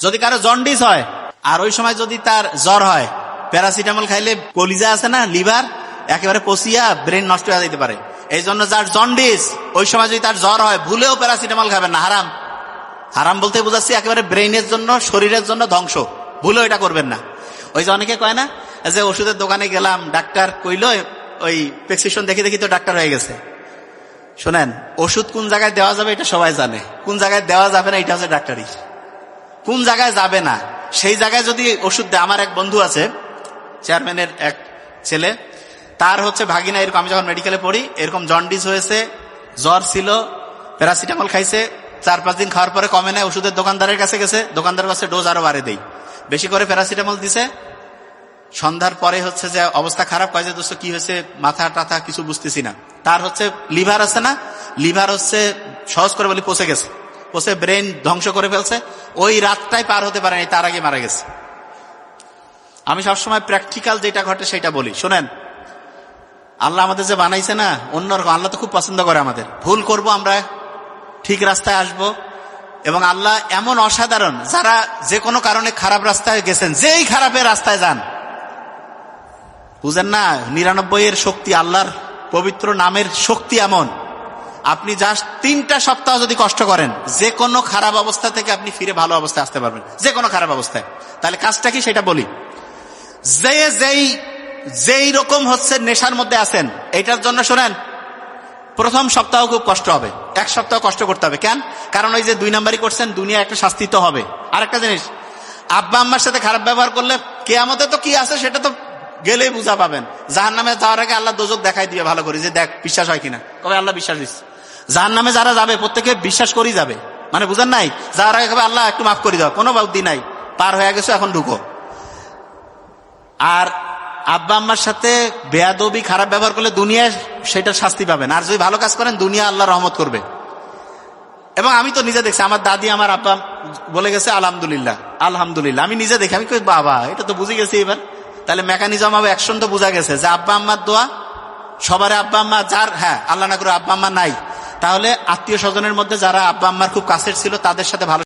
যদি কারো জন্ডিস হয় আর ওই সময় যদি তার জ্বর হয়, প্যারাসিটামল খাইলে কলিজা আছে না, লিভার একেবারে পচিয়া ব্রেন নষ্ট হয়ে যেতে পারে। এই জন্য যার জন্ডিস ওই সময় যদি তার জ্বর হয়, ভুলেও প্যারাসিটামল খাবেন না, হারাম। হারাম বলতে বোঝাচ্ছি একেবারে ব্রেইনের জন্য, শরীরের জন্য ধ্বংস, ভুলেও এটা করবেন না। ওই যে অনেকে কয় না যে ওষুধের দোকানে গেলাম, ডাক্তার কইলো ওই প্রেসক্রিপশন দেখে দেখি তো ডাক্তার হয়ে গেছে। শোনেন, ওষুধ কোন জায়গায় দেওয়া যাবে এটা সবাই জানে, কোন জায়গায় দেওয়া যাবে না এটা হচ্ছে ডাক্তারি। কোন জায়গায় যাবে না সেই জায়গায় যদি ওষুধ দেয়। আমার এক বন্ধু আছে, চেয়ারম্যানের এক ছেলে, তার হচ্ছে ভাগিনা এরকম, আমি যখন মেডিকেলে পড়ি এরকম জন্ডিস হয়েছে, জ্বর ছিল, প্যারাসিটামল খাইছে, 4-5 দিন খাওয়ার পরে কমে নেয়, ওষুধের দোকানদারের কাছে গেছে, দোকানদার কাছে ডোজ আরো বাড়ে দেই, বেশি করে প্যারাসিটামল দিছে। সন্ধ্যার পরে হচ্ছে যে অবস্থা খারাপ, কয় যে দোস্ত কি হয়েছে, মাথা টাথা কিছু বুঝতেছি না। তার হচ্ছে লিভার আছে না, লিভার হচ্ছে সহজ করে বলি পচে গেছে, পচে ব্রেন ধ্বংস করে ফেলছে। ওই রাতটাই পার হতে পারেনি, তার আগে মারা গেছে। আমি সবসময় প্র্যাকটিক্যাল যেটা ঘটে সেটা বলি। শোনেন, আল্লাহ আমাদের যে বানাইছে না অন্যরকম, আল্লাহ তো খুব পছন্দ করে আমাদের। ভুল করব আমরা, ঠিক রাস্তায় আসব, এবং আল্লাহ এমন অসাধারণ, যারা যে কোনো কারণে খারাপ রাস্তায় গেছেন, যেই খারাপের রাস্তায় যান, বুঝেন না 99 শক্তি, আল্লাহর পবিত্র নামের শক্তি এমন, আপনি জাস্ট 3টা সপ্তাহ যদি কষ্ট করেন, যে কোনো খারাপ অবস্থা থেকে আপনি ফিরে ভালো অবস্থায় আসতে পারবেন, যে কোনো খারাপ অবস্থায়। তাহলে কাজটা কি সেটা বলি। যেই রকম হচ্ছে নেশার মধ্যে আছেন, এটার জন্য শোনেন, প্রথম সপ্তাহ খুব কষ্ট হবে, 1 সপ্তাহ কষ্ট করতে হবে। কেন? কারণ ওই যে 2 নাম্বারই করছেন, দুনিয়া একটা শাস্তি তো হবে। আরেকটা জিনিস, আব্বা আম্মার সাথে খারাপ ব্যবহার করলে কিয়ামতে তো কি আছে সেটা তো গেলেই বুঝা পাবেন। জাহান্নামে যাওয়ার আগে আল্লাহ দোজক দেখাই দিয়ে ভালো করে, যে দেখ বিশ্বাস হয় কিনা। কবে আল্লাহ বিশ্বাস দিচ্ছে। জাহান্নামে যারা যাবে প্রত্যেকে বিশ্বাস করি যাবে, মানে বুঝেন নাই, যাওয়ার আগে কবে আল্লাহ একটু মাফ করে দাও, কোনো বুদ্ধি নাই, পার হয়ে গেছো, এখন ঢুকো। আর আব্বা আম্মার সাথে বেয়াদবি খারাপ ব্যবহার করলে দুনিয়ায় সেটার শাস্তি পাবেন, আর যদি ভালো কাজ করেন দুনিয়া আল্লাহ রহমত করবে। এবং আমি তো নিজে দেখছি, আমার দাদি আমার আব্বা বলে গেছে আলহামদুলিল্লাহ আলহামদুলিল্লাহ, আমি নিজে দেখি, আমি কই বাবা এটা তো বুঝে গেছি। এবার তাহলে মেকানিজম হবে, অ্যাকশন তো বোঝা গেছে যে আব্বা আম্মার দোয়া সবার, আব্বা আম্মা যার, হ্যাঁ আল্লাহ না করে আব্বা আম্মা নাই, তাহলে আত্মীয় স্বজনের মধ্যে যারা আব্বা আম্মার খুব কাছের ছিল তাদের সাথে ভালো